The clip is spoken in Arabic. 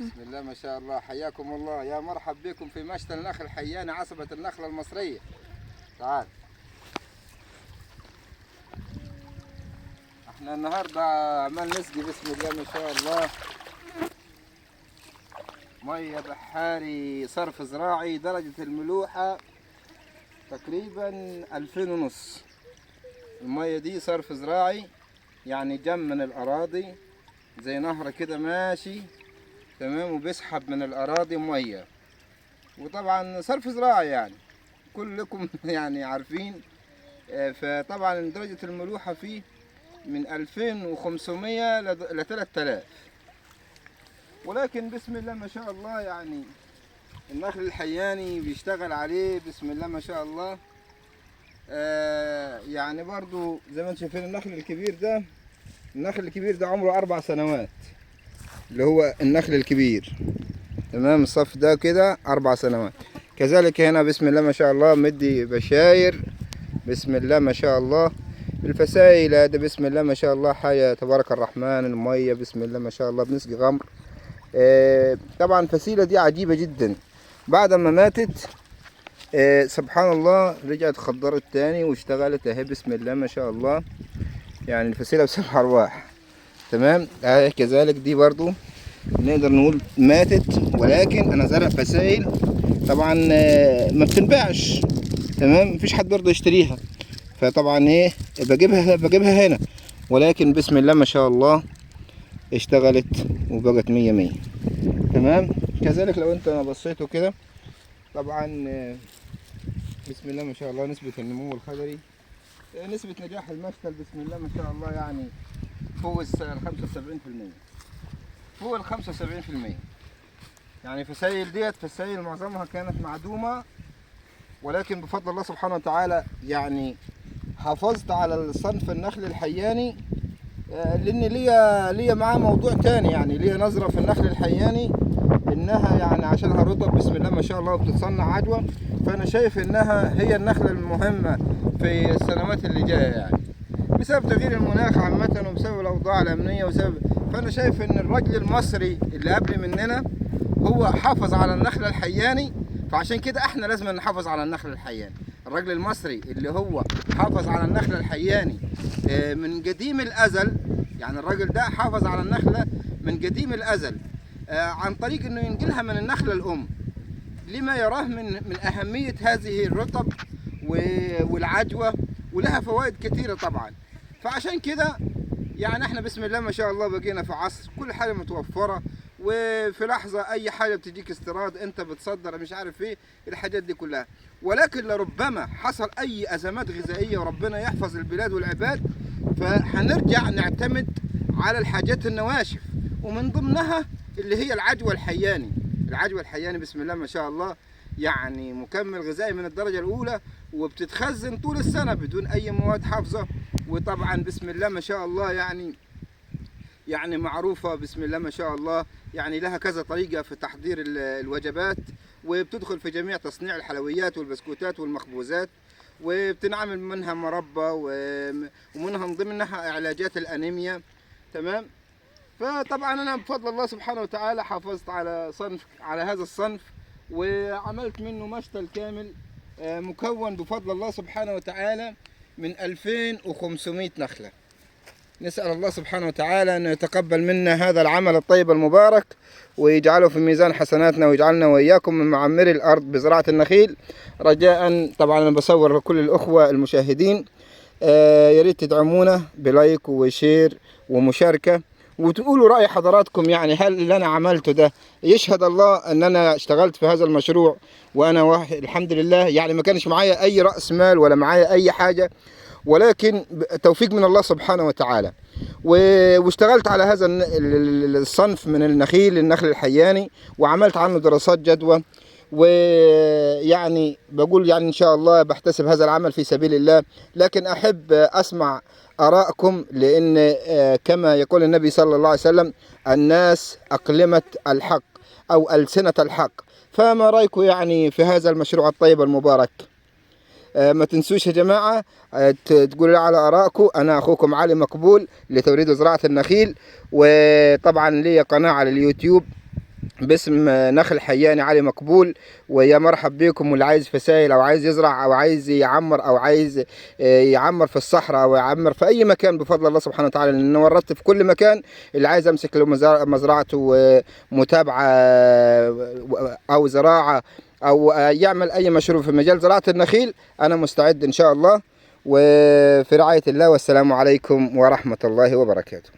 بسم الله ما شاء الله. حياكم الله، يا مرحب بكم في مشتى النخل الحياني عصبة النخلة المصرية. تعال. احنا النهارده عمال نسقي بسم الله ما شاء الله مية بحاري صرف زراعي، درجة الملوحة تقريبا 2500. المية دي صرف زراعي، يعني جم من الأراضي زي نهر كده ماشي تمام، وبيسحب من الأراضي مية. وطبعا صرف زراعي يعني كلكم يعني عارفين. فطبعا درجة الملوحة فيه من 2500 ل 3000. ولكن بسم الله ما شاء الله يعني النخل الحياني بيشتغل عليه بسم الله ما شاء الله. يعني برضو زي ما انتم شايفين النخل الكبير ده عمره 4 سنوات، اللي هو النخل الكبير تمام. الصف ده كده 4 سنوات. كذلك هنا بسم الله ما شاء الله مدي بشاير بسم الله ما شاء الله. الفسايل ده بسم الله ما شاء الله حاجة تبارك الرحمن. المية بسم الله ما شاء الله بنسقي غمر. طبعا الفسيلة دي عجيبة جدا، بعد ما ماتت سبحان الله رجعت خضرت تاني واشتغلت اهي بسم الله ما شاء الله. يعني الفسيلة بسبع أرواح تمام. كذلك دي برضو نقدر نقول ماتت، ولكن انا زرع فسائل طبعا ما بتنباعش تمام، مفيش حد برضه يشتريها. فطبعا ايه بجيبها هنا، ولكن بسم الله ما شاء الله اشتغلت وبقت 100 100 تمام. كذلك لو انت بصيتوا كده طبعا بسم الله ما شاء الله نسبة النمو الخضري، نسبة نجاح المشتل بسم الله ما شاء الله يعني فوق ال 75%، فوق ال 75%. يعني فسايل معظمها كانت معدومة، ولكن بفضل الله سبحانه وتعالى يعني حافظت على الصنف النخل الحياني. لان ليا معاه موضوع تاني، يعني ليا نظرة في النخل الحياني انها يعني عشانها رطب بسم الله ما شاء الله وبتتصنع عدوى. فانا شايف انها هي النخلة المهمة في السنوات اللي جاية، يعني بسبب تغيير المناخ عامة وبسبب الاوضاع الامنية فانا شايف ان الرجل المصري اللي قبل مننا هو حافظ على النخل الحياني، فعشان كده احنا لازم نحافظ على النخل الحياني. الرجل المصري اللي هو حافظ على النخل الحياني من قديم الازل، يعني الراجل ده حافظ على النخلة من قديم الازل عن طريق انه ينقلها من النخلة الام لما يراه من اهمية هذه الرطب والعجوة، ولها فوائد كثيرة طبعا. فعشان كده يعني احنا بسم الله ما شاء الله بقينا في عصر كل حاجة متوفرة، وفي لحظة أي حاجة بتجيك استيراد أنت بتصدر مش عارف إيه الحاجات دي كلها. ولكن لربما حصل أي أزمات غذائية وربنا يحفظ البلاد والعباد، فهنرجع نعتمد على الحاجات النواشف، ومن ضمنها اللي هي العجوة الحياني. العجوة الحياني بسم الله ما شاء الله يعني مكمل غذائي من الدرجة الأولى، وبتتخزن طول السنة بدون أي مواد حافظة. وطبعا بسم الله ما شاء الله يعني معروفة بسم الله ما شاء الله، يعني لها كذا طريقة في تحضير الوجبات، وبتدخل في جميع تصنيع الحلويات والبسكوتات والمخبوزات، وبتنعمل منها مربى ومنها من ضمنها علاجات الأنيميا تمام. فطبعا أنا بفضل الله سبحانه وتعالى حافظت على هذا الصنف، وعملت منه مشتل كامل مكون بفضل الله سبحانه وتعالى من 2500 نخلة. نسأل الله سبحانه وتعالى أن يتقبل منا هذا العمل الطيب المبارك، ويجعله في ميزان حسناتنا، ويجعلنا وإياكم من معمري الأرض بزراعة النخيل. رجاء طبعا أنا بصور لكل الأخوة المشاهدين يا ريت تدعمونا بلايك وشير ومشاركة، وتقولوا رأي حضراتكم. يعني هل اللي أنا عملته ده يشهد الله أن أنا اشتغلت في هذا المشروع وأنا واحد الحمد لله، يعني ما كانش معايا أي رأس مال ولا معايا أي حاجة، ولكن توفيق من الله سبحانه وتعالى. واشتغلت على هذا الصنف من النخل الحياني، وعملت عنه دراسات جدوى. ويعني بقول يعني إن شاء الله بحتسب هذا العمل في سبيل الله، لكن أحب أسمع آراءكم، لأن كما يقول النبي صلى الله عليه وسلم الناس أقلمة الحق أو ألسنة الحق. فما رأيكم يعني في هذا المشروع الطيب المبارك؟ ما تنسوش يا جماعة تقولوا لي على آرائكم. أنا أخوكم علي مقبول لتوريد وزراعة النخيل، وطبعا لي قناة على اليوتيوب باسم نخل حياني علي مقبول. ويا مرحب بكم، واللي عايز فسائل او عايز يزرع او عايز يعمر او عايز يعمر في الصحراء او يعمر في اي مكان بفضل الله سبحانه وتعالى، لان ورطت في كل مكان. اللي عايز امسك له مزرعته متابعه او زراعه او يعمل اي مشروع في مجال زراعه النخيل، انا مستعد ان شاء الله. وفي رعايه الله، والسلام عليكم ورحمه الله وبركاته.